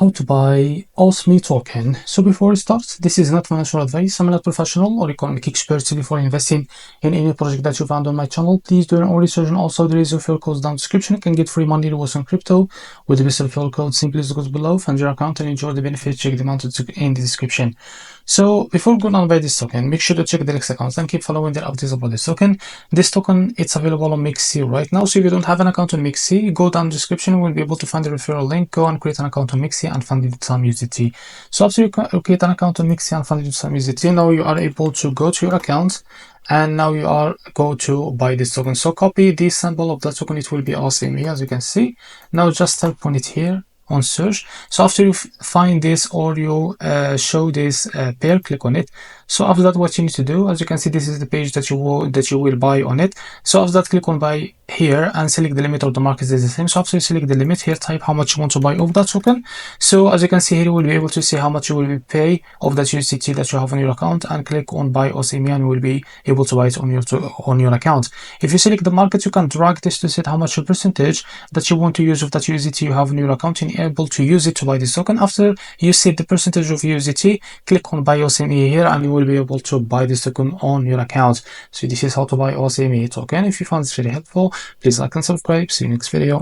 how to buy OSMI token. So before we start, this is not financial advice. I'm not professional or economic expert. Before investing in any project that you found on my channel, please do your own research. And also there is a referral code down description. You can get free money rewards on crypto with the best referral code. Simply go below, fund your account and enjoy the benefits. Check the amount in the description. So before going on buy this token, make sure to check the Lex accounts and keep following their updates about this token. This token, it's available on MEXC right now. So if you don't have an account on MEXC, go down the description. We'll be able to find the referral link. Go and create an account on MEXC and fund it with some USDT. So after you create an account on MEXC and fund it with some USDT, now you are able to go to your account and now you are go to buy this token. So copy the symbol of the token. It will be OSMI, as you can see. Now just tap on it here on search. So after you find this or you show this pair, click on it. So after that, what you need to do, as you can see, this is the page that you will buy on it. So after that, click on buy here and select the limit of the market is the same. So after you select the limit here, type how much you want to buy of that token. So as you can see here, you will be able to see how much you will pay of that USDT that you have on your account, and click on buy OSMI and you will be able to buy it on your account. If you select the market, you can drag this to set how much percentage that you want to use of that USDT you have on your account and able to use it to buy this token. After you set the percentage of USDT, click on buy OSMI here and you will be able to buy this token on your account. So this is how to buy OSMI token. If you found this very helpful, please like and subscribe. See you next video.